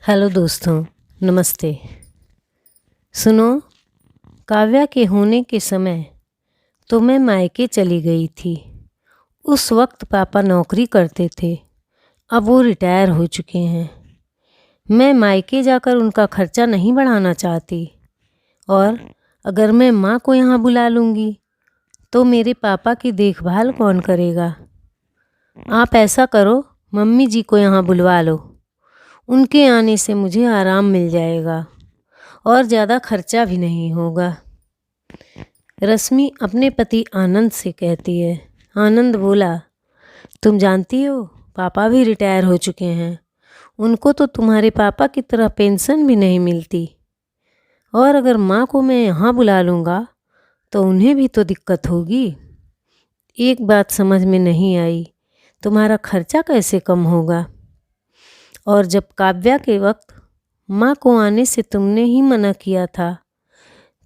Hello दोस्तों, नमस्ते। सुनो, काव्या के होने के समय तो मैं मायके चली गई थी। उस वक्त पापा नौकरी करते थे, अब वो रिटायर हो चुके हैं। मैं मायके जाकर उनका खर्चा नहीं बढ़ाना चाहती, और अगर मैं माँ को यहाँ बुला लूँगी तो मेरे पापा की देखभाल कौन करेगा। आप ऐसा करो, मम्मी जी को यहाँ बुलवा लो। उनके आने से मुझे आराम मिल जाएगा और ज़्यादा खर्चा भी नहीं होगा। रश्मि अपने पति आनंद से कहती है। आनंद बोला, तुम जानती हो पापा भी रिटायर हो चुके हैं। उनको तो तुम्हारे पापा की तरह पेंशन भी नहीं मिलती, और अगर माँ को मैं यहाँ बुला लूँगा तो उन्हें भी तो दिक्कत होगी। एक बात समझ में नहीं आई, तुम्हारा खर्चा कैसे कम होगा? और जब काव्या के वक्त माँ को आने से तुमने ही मना किया था,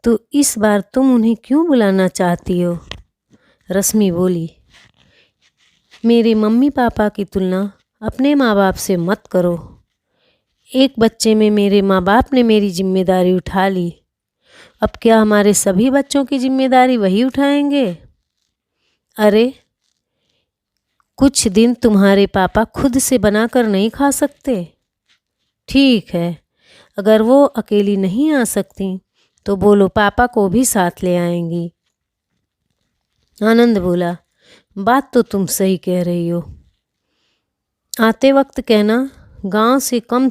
तो इस बार तुम उन्हें क्यों बुलाना चाहती हो? रश्मि बोली, मेरे मम्मी पापा की तुलना अपने माँ बाप से मत करो। एक बच्चे में मेरे माँ बाप ने मेरी जिम्मेदारी उठा ली, अब क्या हमारे सभी बच्चों की जिम्मेदारी वही उठाएंगे? अरे, कुछ दिन तुम्हारे पापा खुद से बनाकर नहीं खा सकते? ठीक है, अगर वो अकेली नहीं आ सकती तो बोलो पापा को भी साथ ले आएंगी। आनंद बोला, बात तो तुम सही कह रही हो। आते वक्त कहना गांव से कम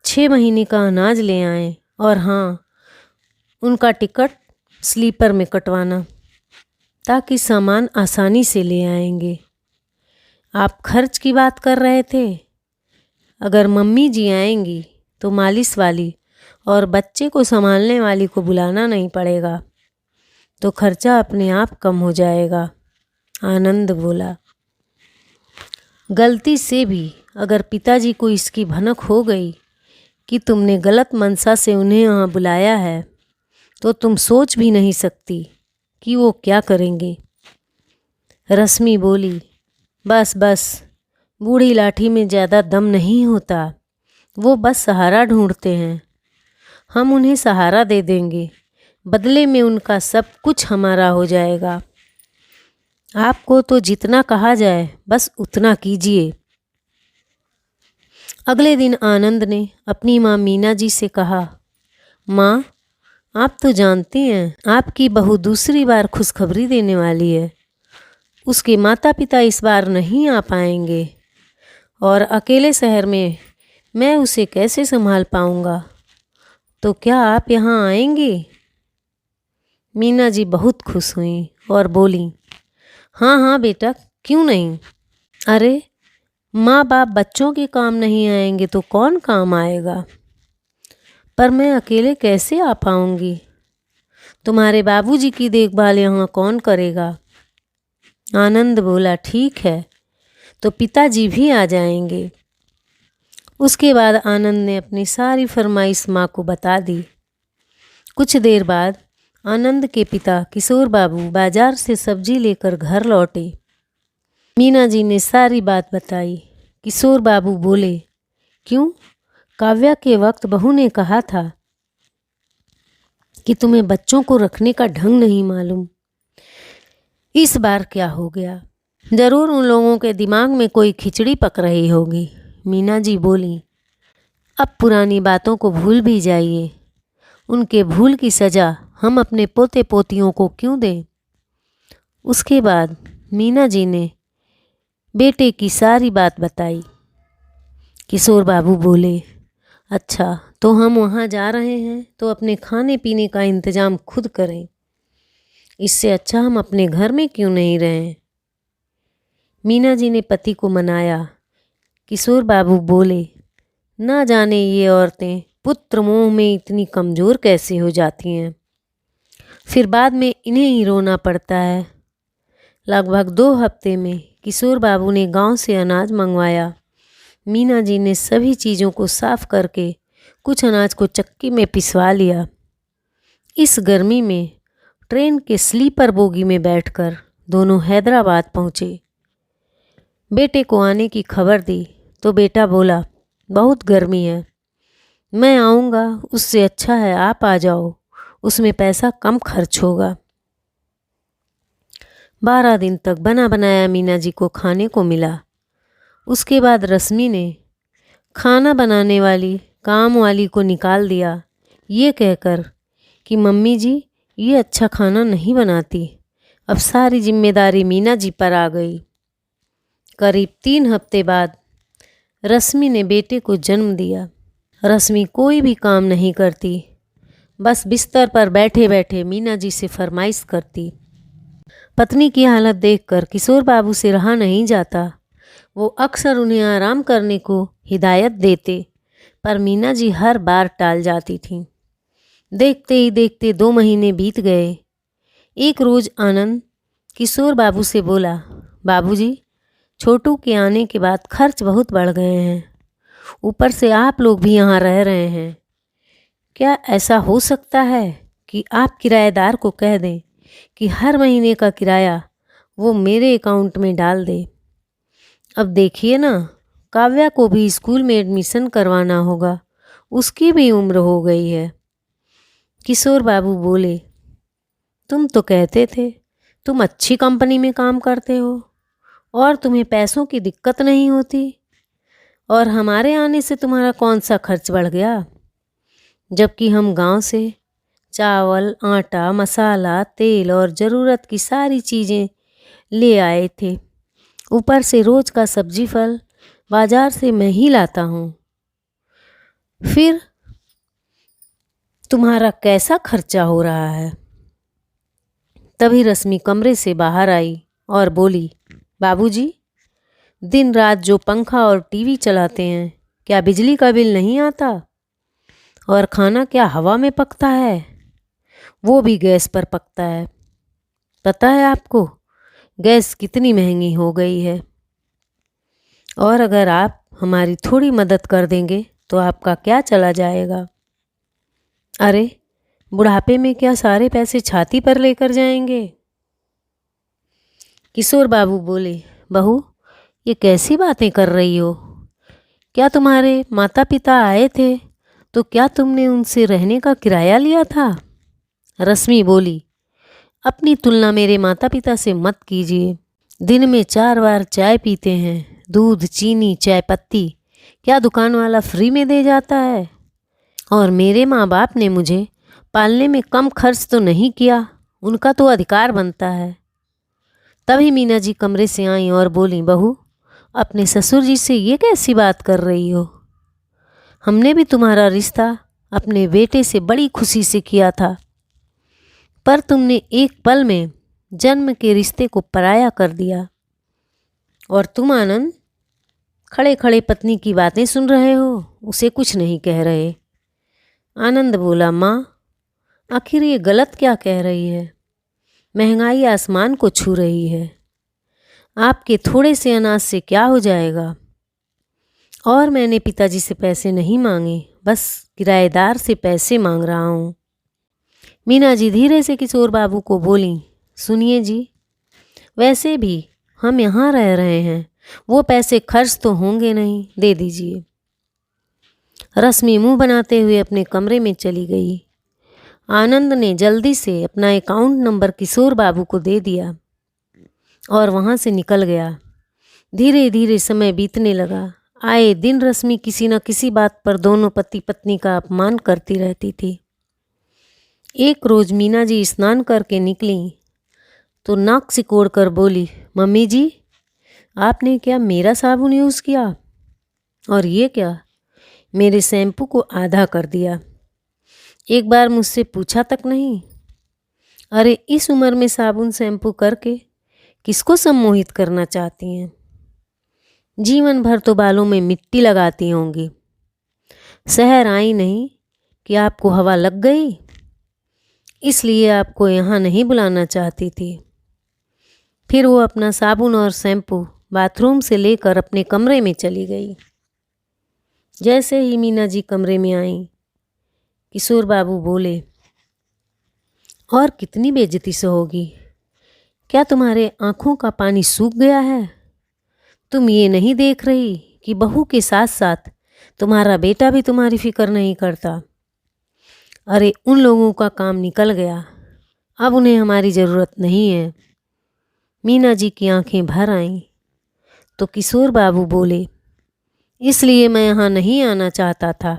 6 महीने का अनाज ले आएं, और हाँ, उनका टिकट स्लीपर में कटवाना, ताकि सामान आसानी से ले आएंगे। आप खर्च की बात कर रहे थे। अगर मम्मी जी आएंगी तो मालिश वाली और बच्चे को संभालने वाली को बुलाना नहीं पड़ेगा, तो खर्चा अपने आप कम हो जाएगा। आनंद बोला, गलती से भी अगर पिताजी को इसकी भनक हो गई कि तुमने गलत मनसा से उन्हें यहाँ बुलाया है, तो तुम सोच भी नहीं सकती कि वो क्या करेंगे। रश्मि बोली, बस बस, बूढ़ी लाठी में ज़्यादा दम नहीं होता, वो बस सहारा ढूंढते हैं। हम उन्हें सहारा दे देंगे, बदले में उनका सब कुछ हमारा हो जाएगा। आपको तो जितना कहा जाए बस उतना कीजिए। अगले दिन आनंद ने अपनी माँ मीना जी से कहा, माँ, आप तो जानती हैं आपकी बहू दूसरी बार खुशखबरी देने वाली है। उसके माता पिता इस बार नहीं आ पाएंगे, और अकेले शहर में मैं उसे कैसे संभाल पाऊँगा। तो क्या आप यहाँ आएंगे? मीना जी बहुत खुश हुई और बोली, हाँ हाँ बेटा, क्यों नहीं। अरे, माँ बाप बच्चों के काम नहीं आएंगे तो कौन काम आएगा? पर मैं अकेले कैसे आ पाऊँगी? तुम्हारे बाबूजी की देखभाल यहाँ कौन करेगा? आनंद बोला, ठीक है, तो पिताजी भी आ जाएंगे। उसके बाद आनंद ने अपनी सारी फरमाइश माँ को बता दी। कुछ देर बाद आनंद के पिता किशोर बाबू बाजार से सब्जी लेकर घर लौटे। मीना जी ने सारी बात बताई। किशोर बाबू बोले, क्यों? काव्या के वक्त बहू ने कहा था कि तुम्हें बच्चों को रखने का ढंग नहीं मालूम। इस बार क्या हो गया? जरूर उन लोगों के दिमाग में कोई खिचड़ी पक रही होगी। मीना जी बोली, अब पुरानी बातों को भूल भी जाइए। उनके भूल की सज़ा हम अपने पोते पोतियों को क्यों दें? उसके बाद मीना जी ने बेटे की सारी बात बताई। किशोर बाबू बोले, अच्छा, तो हम वहाँ जा रहे हैं तो अपने खाने पीने का इंतज़ाम खुद करें। इससे अच्छा हम अपने घर में क्यों नहीं रहें? मीना जी ने पति को मनाया। किशोर बाबू बोले, ना जाने ये औरतें पुत्र मोह में इतनी कमज़ोर कैसे हो जाती हैं, फिर बाद में इन्हें ही रोना पड़ता है। लगभग 2 हफ्ते में किशोर बाबू ने गांव से अनाज मंगवाया। मीना जी ने सभी चीज़ों को साफ करके कुछ अनाज को चक्की में पिसवा लिया। इस गर्मी में ट्रेन के स्लीपर बोगी में बैठकर दोनों हैदराबाद पहुँचे। बेटे को आने की खबर दी तो बेटा बोला, बहुत गर्मी है। मैं आऊँगा, उससे अच्छा है आप आ जाओ, उसमें पैसा कम खर्च होगा। 12 दिन तक बना बनाया मीना जी को खाने को मिला। उसके बाद रश्मि ने खाना बनाने वाली काम वाली को निकाल दिया, ये कहकर कि मम्मी जी ये अच्छा खाना नहीं बनाती। अब सारी जिम्मेदारी मीना जी पर आ गई। करीब 3 हफ्ते बाद रश्मि ने बेटे को जन्म दिया। रश्मि कोई भी काम नहीं करती, बस बिस्तर पर बैठे बैठे मीना जी से फरमाइश करती। पत्नी की हालत देखकर किशोर बाबू से रहा नहीं जाता। वो अक्सर उन्हें आराम करने को हिदायत देते, पर मीना जी हर बार टाल जाती थीं। देखते ही देखते 2 महीने बीत गए। एक रोज़ आनंद किशोर बाबू से बोला, बाबूजी, छोटू के आने के बाद खर्च बहुत बढ़ गए हैं। ऊपर से आप लोग भी यहाँ रह रहे हैं। क्या ऐसा हो सकता है कि आप किराएदार को कह दें कि हर महीने का किराया वो मेरे अकाउंट में डाल दे? अब देखिए ना, काव्या को भी स्कूल में एडमिशन करवाना होगा, उसकी भी उम्र हो गई है। किशोर बाबू बोले, तुम तो कहते थे तुम अच्छी कंपनी में काम करते हो और तुम्हें पैसों की दिक्कत नहीं होती, और हमारे आने से तुम्हारा कौन सा खर्च बढ़ गया? जबकि हम गांव से चावल, आटा, मसाला, तेल और ज़रूरत की सारी चीज़ें ले आए थे। ऊपर से रोज़ का सब्जी फल बाजार से मैं ही लाता हूँ। फिर तुम्हारा कैसा खर्चा हो रहा है? तभी रश्मि कमरे से बाहर आई और बोली, बाबूजी, दिन रात जो पंखा और टीवी चलाते हैं, क्या बिजली का बिल नहीं आता? और खाना क्या हवा में पकता है? वो भी गैस पर पकता है। पता है आपको गैस कितनी महंगी हो गई है? और अगर आप हमारी थोड़ी मदद कर देंगे तो आपका क्या चला जाएगा? अरे, बुढ़ापे में क्या सारे पैसे छाती पर लेकर जाएंगे? किशोर बाबू बोले, बहू, ये कैसी बातें कर रही हो? क्या तुम्हारे माता पिता आए थे तो क्या तुमने उनसे रहने का किराया लिया था? रश्मि बोली, अपनी तुलना मेरे माता पिता से मत कीजिए। दिन में 4 बार चाय पीते हैं, दूध, चीनी, चाय पत्ती क्या दुकान वाला फ्री में दे जाता है? और मेरे माँ बाप ने मुझे पालने में कम खर्च तो नहीं किया, उनका तो अधिकार बनता है। तभी मीना जी कमरे से आईं और बोली, बहू, अपने ससुर जी से ये कैसी बात कर रही हो? हमने भी तुम्हारा रिश्ता अपने बेटे से बड़ी खुशी से किया था, पर तुमने एक पल में जन्म के रिश्ते को पराया कर दिया। और तुम आनंद खड़े खड़े पत्नी की बातें सुन रहे हो, उसे कुछ नहीं कह रहे। आनंद बोला, माँ, आखिर ये गलत क्या कह रही है? महंगाई आसमान को छू रही है। आपके थोड़े से अनाज से क्या हो जाएगा? और मैंने पिताजी से पैसे नहीं मांगे, बस किराएदार से पैसे मांग रहा हूँ। मीना जी धीरे से किशोर बाबू को बोली, सुनिए जी, वैसे भी हम यहाँ रह रहे हैं, वो पैसे खर्च तो होंगे नहीं, दे दीजिए। रश्मि मुंह बनाते हुए अपने कमरे में चली गई। आनंद ने जल्दी से अपना अकाउंट नंबर किशोर बाबू को दे दिया और वहाँ से निकल गया। धीरे धीरे समय बीतने लगा। आए दिन रश्मि किसी न किसी बात पर दोनों पति पत्नी का अपमान करती रहती थी। एक रोज़ मीना जी स्नान करके निकली तो नाक सिकोड़ कर बोली, मम्मी जी, आपने क्या मेरा साबुन यूज़ किया? और ये क्या, मेरे शैम्पू को आधा कर दिया। एक बार मुझसे पूछा तक नहीं। अरे, इस उम्र में साबुन शैम्पू करके किसको सम्मोहित करना चाहती हैं? जीवन भर तो बालों में मिट्टी लगाती होंगी। शहर आई नहीं कि आपको हवा लग गई, इसलिए आपको यहाँ नहीं बुलाना चाहती थी। फिर वो अपना साबुन और शैम्पू बाथरूम से लेकर अपने कमरे में चली गई। जैसे ही मीना जी कमरे में आई, किशोर बाबू बोले, और कितनी बेइज्जती से होगी? क्या तुम्हारे आँखों का पानी सूख गया है? तुम ये नहीं देख रही कि बहू के साथ साथ तुम्हारा बेटा भी तुम्हारी फिक्र नहीं करता। अरे उन लोगों का काम निकल गया, अब उन्हें हमारी ज़रूरत नहीं है। मीना जी की आंखें भर आईं तो किशोर बाबू बोले, इसलिए मैं यहाँ नहीं आना चाहता था।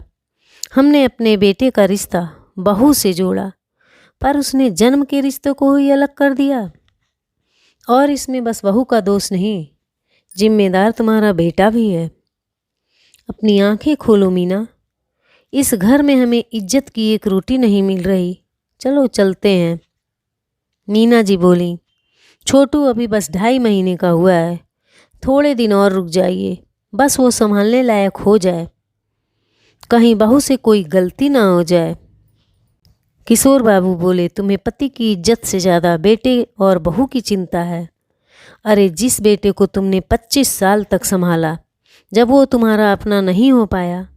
हमने अपने बेटे का रिश्ता बहू से जोड़ा, पर उसने जन्म के रिश्ते को ही अलग कर दिया। और इसमें बस बहू का दोष नहीं, जिम्मेदार तुम्हारा बेटा भी है। अपनी आंखें खोलो मीना, इस घर में हमें इज्जत की एक रोटी नहीं मिल रही। चलो चलते हैं। मीना जी बोली, छोटू अभी बस 2.5 महीने का हुआ है, थोड़े दिन और रुक जाइए, बस वो संभालने लायक हो जाए, कहीं बहू से कोई गलती ना हो जाए। किशोर बाबू बोले, तुम्हें पति की इज्जत से ज़्यादा बेटे और बहू की चिंता है। अरे जिस बेटे को तुमने 25 साल तक संभाला, जब वो तुम्हारा अपना नहीं हो पाया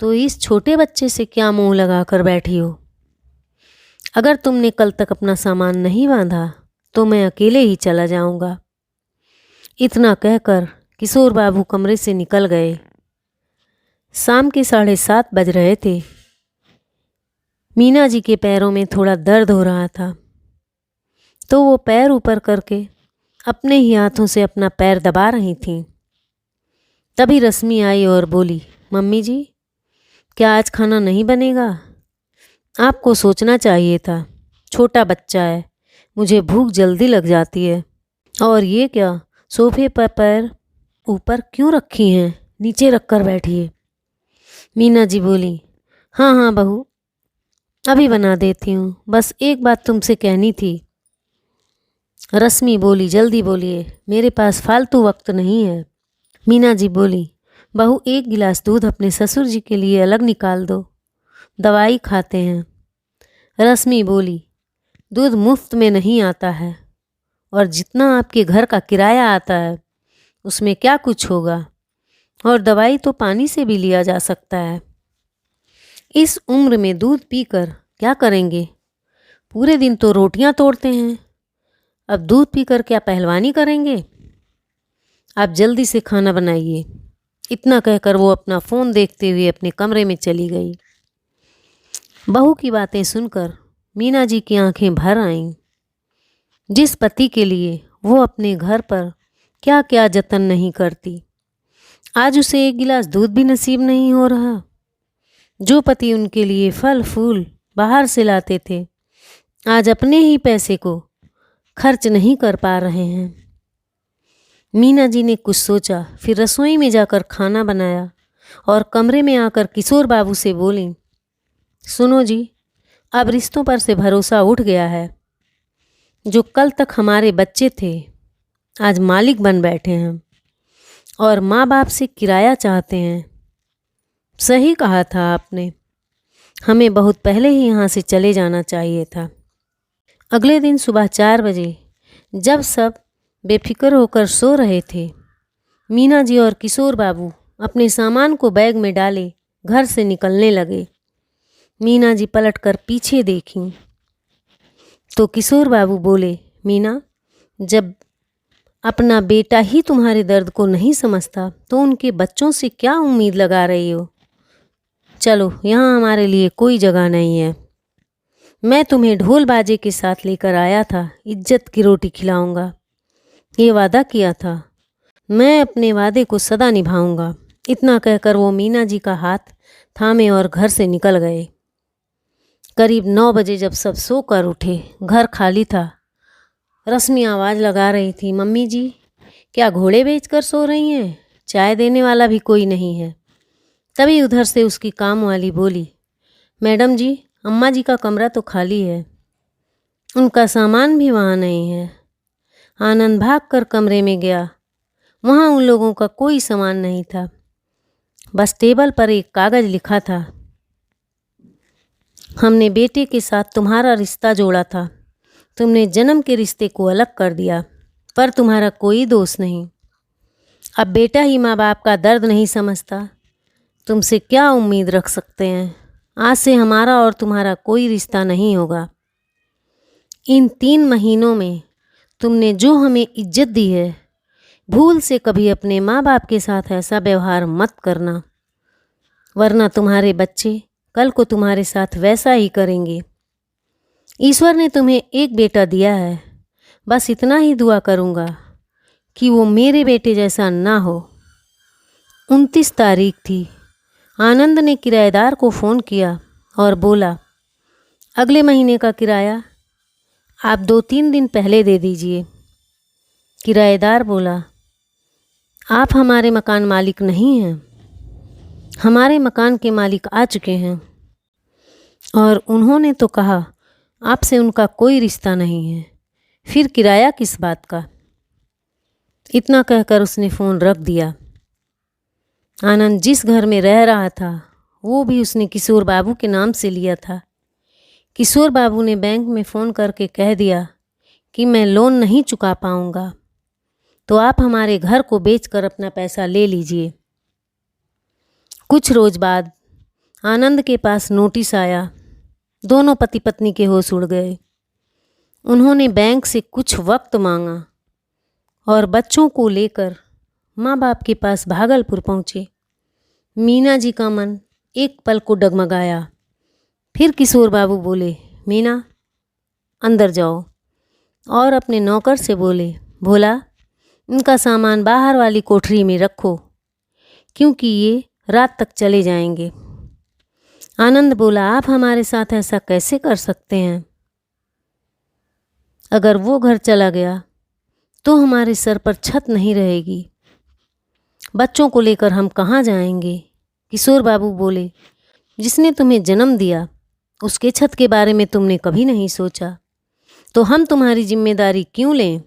तो इस छोटे बच्चे से क्या मुंह लगा कर बैठी हो। अगर तुमने कल तक अपना सामान नहीं बांधा तो मैं अकेले ही चला जाऊंगा। इतना कहकर किशोर बाबू कमरे से निकल गए। शाम के 7:30 बज रहे थे। मीना जी के पैरों में थोड़ा दर्द हो रहा था, तो वो पैर ऊपर करके अपने ही हाथों से अपना पैर दबा रही थीं। तभी रश्मि आई और बोली, मम्मी जी, क्या आज खाना नहीं बनेगा? आपको सोचना चाहिए था, छोटा बच्चा है, मुझे भूख जल्दी लग जाती है। और ये क्या, सोफे पर पैर ऊपर क्यों रखी हैं? नीचे रख कर बैठिए। मीना जी बोली, हाँ हाँ बहू, अभी बना देती हूँ, बस एक बात तुमसे कहनी थी। रश्मि बोली, जल्दी बोलिए, मेरे पास फालतू वक्त नहीं है। मीना जी बोली, बहू 1 गिलास दूध अपने ससुर जी के लिए अलग निकाल दो, दवाई खाते हैं। रश्मि बोली, दूध मुफ्त में नहीं आता है, और जितना आपके घर का किराया आता है उसमें क्या कुछ होगा, और दवाई तो पानी से भी लिया जा सकता है। इस उम्र में दूध पीकर क्या करेंगे? पूरे दिन तो रोटियां तोड़ते हैं, अब दूध पीकर क्या पहलवानी करेंगे? आप जल्दी से खाना बनाइए। इतना कहकर वो अपना फ़ोन देखते हुए अपने कमरे में चली गई। बहू की बातें सुनकर मीना जी की आंखें भर आईं। जिस पति के लिए वो अपने घर पर क्या क्या जतन नहीं करती, आज उसे 1 गिलास दूध भी नसीब नहीं हो रहा। जो पति उनके लिए फल फूल बाहर से लाते थे, आज अपने ही पैसे को खर्च नहीं कर पा रहे हैं। मीना जी ने कुछ सोचा, फिर रसोई में जाकर खाना बनाया और कमरे में आकर किशोर बाबू से बोली, सुनो जी, अब रिश्तों पर से भरोसा उठ गया है। जो कल तक हमारे बच्चे थे आज मालिक बन बैठे हैं और माँ बाप से किराया चाहते हैं। सही कहा था आपने, हमें बहुत पहले ही यहाँ से चले जाना चाहिए था। अगले दिन सुबह 4 बजे जब सब बेफिक्र होकर सो रहे थे, मीना जी और किशोर बाबू अपने सामान को बैग में डाले घर से निकलने लगे। मीना जी पलटकर पीछे देखीं तो किशोर बाबू बोले, मीना, जब अपना बेटा ही तुम्हारे दर्द को नहीं समझता तो उनके बच्चों से क्या उम्मीद लगा रही हो? चलो, यहाँ हमारे लिए कोई जगह नहीं है। मैं तुम्हें ढोल बाजे के साथ लेकर आया था, इज्जत की रोटी खिलाऊंगा, ये वादा किया था, मैं अपने वादे को सदा निभाऊंगा। इतना कहकर वो मीना जी का हाथ थामे और घर से निकल गए। करीब 9 बजे जब सब सोकर उठे, घर खाली था। रश्मि आवाज़ लगा रही थी, मम्मी जी, क्या घोड़े बेचकर सो रही हैं? चाय देने वाला भी कोई नहीं है। तभी उधर से उसकी काम वाली बोली, मैडम जी, अम्मा जी का कमरा तो खाली है, उनका सामान भी वहाँ नहीं है। आनंद भागकर कमरे में गया, वहाँ उन लोगों का कोई सामान नहीं था, बस टेबल पर एक कागज़ लिखा था, हमने बेटे के साथ तुम्हारा रिश्ता जोड़ा था, तुमने जन्म के रिश्ते को अलग कर दिया, पर तुम्हारा कोई दोष नहीं। अब बेटा ही माँ बाप का दर्द नहीं समझता, तुमसे क्या उम्मीद रख सकते हैं? आज से हमारा और तुम्हारा कोई रिश्ता नहीं होगा। इन 3 महीनों में तुमने जो हमें इज्जत दी है, भूल से कभी अपने माँ बाप के साथ ऐसा व्यवहार मत करना, वरना तुम्हारे बच्चे कल को तुम्हारे साथ वैसा ही करेंगे। ईश्वर ने तुम्हें एक बेटा दिया है, बस इतना ही दुआ करूँगा कि वो मेरे बेटे जैसा ना हो। 29 तारीख थी। आनंद ने किराएदार को फ़ोन किया और बोला, अगले महीने का किराया आप 2-3 दिन पहले दे दीजिए। किराएदार बोला, आप हमारे मकान मालिक नहीं हैं। हमारे मकान के मालिक आ चुके हैं और उन्होंने तो कहा आपसे उनका कोई रिश्ता नहीं है, फिर किराया किस बात का। इतना कहकर उसने फ़ोन रख दिया। आनंद जिस घर में रह रहा था वो भी उसने किशोर बाबू के नाम से लिया था। किशोर बाबू ने बैंक में फ़ोन करके कह दिया कि मैं लोन नहीं चुका पाऊँगा, तो आप हमारे घर को बेचकर अपना पैसा ले लीजिए। कुछ रोज़ बाद आनंद के पास नोटिस आया। दोनों पति पत्नी के होश उड़ गए। उन्होंने बैंक से कुछ वक्त मांगा और बच्चों को लेकर माँ बाप के पास भागलपुर पहुँचे। मीना जी का मन एक पल को डगमगाया। फिर किशोर बाबू बोले, मीना अंदर जाओ, और अपने नौकर से बोले, भोला इनका सामान बाहर वाली कोठरी में रखो, क्योंकि ये रात तक चले जाएंगे। आनंद बोला, आप हमारे साथ ऐसा कैसे कर सकते हैं? अगर वो घर चला गया तो हमारे सर पर छत नहीं रहेगी। बच्चों को लेकर हम कहाँ जाएंगे? किशोर बाबू बोले, जिसने तुम्हें जन्म दिया उसके छत के बारे में तुमने कभी नहीं सोचा, तो हम तुम्हारी जिम्मेदारी क्यों लें?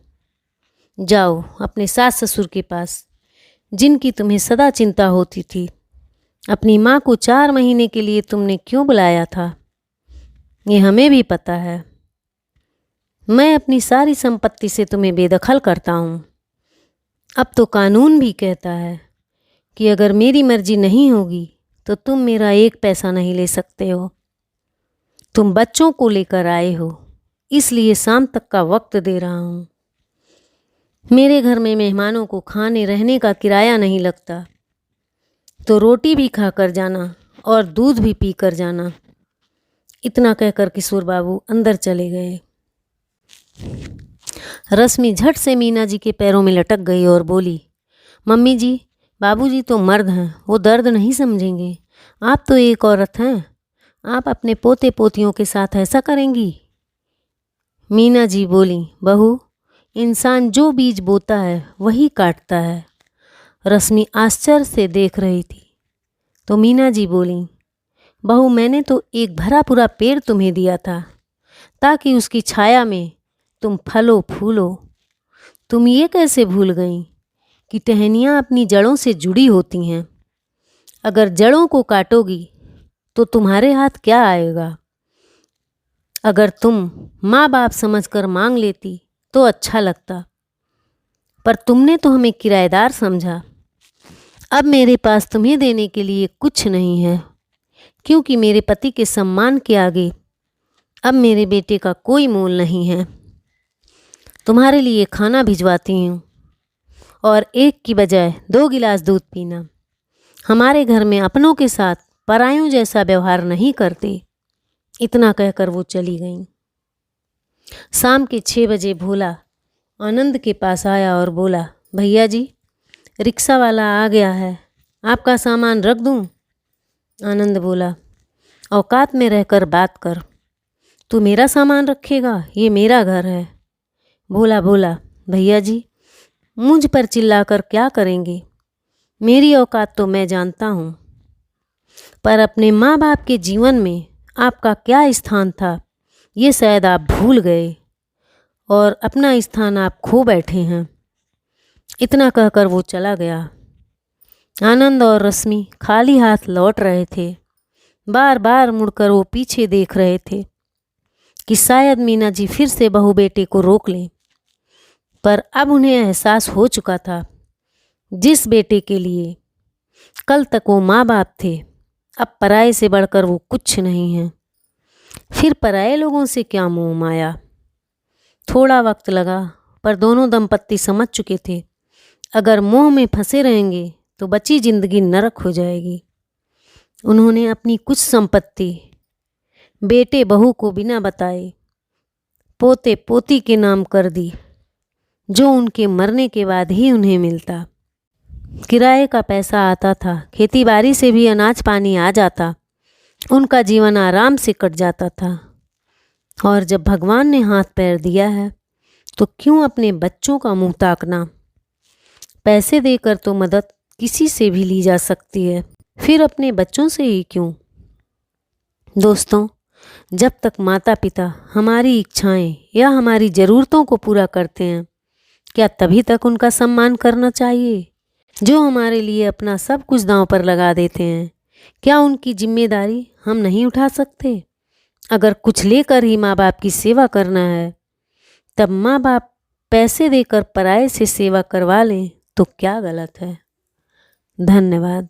जाओ अपने सास ससुर के पास, जिनकी तुम्हें सदा चिंता होती थी। अपनी माँ को 4 महीने के लिए तुमने क्यों बुलाया था, ये हमें भी पता है। मैं अपनी सारी संपत्ति से तुम्हें बेदखल करता हूँ। अब तो कानून भी कहता है कि अगर मेरी मर्जी नहीं होगी तो तुम मेरा 1 पैसा नहीं ले सकते हो। तुम बच्चों को लेकर आए हो, इसलिए शाम तक का वक्त दे रहा हूँ। मेरे घर में मेहमानों को खाने रहने का किराया नहीं लगता, तो रोटी भी खाकर जाना और दूध भी पी कर जाना। इतना कहकर किशोर बाबू अंदर चले गए। रश्मि झट से मीना जी के पैरों में लटक गई और बोली, मम्मी जी, बाबूजी तो मर्द हैं, वो दर्द नहीं समझेंगे। आप तो एक औरत हैं, आप अपने पोते पोतियों के साथ ऐसा करेंगी? मीना जी बोली, बहू, इंसान जो बीज बोता है वही काटता है। रश्मि आश्चर्य से देख रही थी तो मीना जी बोली, बहू, मैंने तो एक भरा पूरा पेड़ तुम्हें दिया था ताकि उसकी छाया में तुम फलो फूलो। तुम ये कैसे भूल गईं कि टहनियाँ अपनी जड़ों से जुड़ी होती हैं? अगर जड़ों को काटोगी तो तुम्हारे हाथ क्या आएगा? अगर तुम माँ बाप समझकर मांग लेती तो अच्छा लगता, पर तुमने तो हमें किराएदार समझा। अब मेरे पास तुम्हें देने के लिए कुछ नहीं है, क्योंकि मेरे पति के सम्मान के आगे अब मेरे बेटे का कोई मोल नहीं है। तुम्हारे लिए खाना भिजवाती हूँ और 1 की बजाय 2 गिलास दूध पीना। हमारे घर में अपनों के साथ परायों जैसा व्यवहार नहीं करते। इतना कहकर वो चली गईं। शाम के 6 बजे भोला आनंद के पास आया और बोला, भैया जी, रिक्शा वाला आ गया है, आपका सामान रख दूं? आनंद बोला, औकात में रहकर बात कर। तू मेरा सामान रखेगा? ये मेरा घर है। भोला बोला, भैया जी, मुझ पर चिल्लाकर क्या करेंगे? मेरी औकात तो मैं जानता हूँ, पर अपने माँ बाप के जीवन में आपका क्या स्थान था ये शायद आप भूल गए और अपना स्थान आप खो बैठे हैं। इतना कहकर वो चला गया। आनंद और रश्मि खाली हाथ लौट रहे थे। बार बार मुड़कर वो पीछे देख रहे थे कि शायद मीना जी फिर से बहू बेटे को रोक लें, पर अब उन्हें एहसास हो चुका था, जिस बेटे के लिए कल तक वो माँ बाप थे, अब पराये से बढ़कर वो कुछ नहीं है। फिर पराये लोगों से क्या मोह माया। थोड़ा वक्त लगा, पर दोनों दंपत्ति समझ चुके थे, अगर मोह में फंसे रहेंगे तो बची जिंदगी नरक हो जाएगी। उन्होंने अपनी कुछ संपत्ति बेटे बहू को बिना बताए पोते पोती के नाम कर दी, जो उनके मरने के बाद ही उन्हें मिलता। किराए का पैसा आता था, खेती बाड़ी से भी अनाज पानी आ जाता, उनका जीवन आराम से कट जाता था। और जब भगवान ने हाथ पैर दिया है तो क्यों अपने बच्चों का मुंह ताकना। पैसे देकर तो मदद किसी से भी ली जा सकती है, फिर अपने बच्चों से ही क्यों। दोस्तों, जब तक माता पिता हमारी इच्छाएं या हमारी ज़रूरतों को पूरा करते हैं, क्या तभी तक उनका सम्मान करना चाहिए? जो हमारे लिए अपना सब कुछ दांव पर लगा देते हैं, क्या उनकी जिम्मेदारी हम नहीं उठा सकते? अगर कुछ लेकर ही माँ बाप की सेवा करना है, तब माँ बाप पैसे देकर पराये से सेवा करवा लें तो क्या गलत है। धन्यवाद।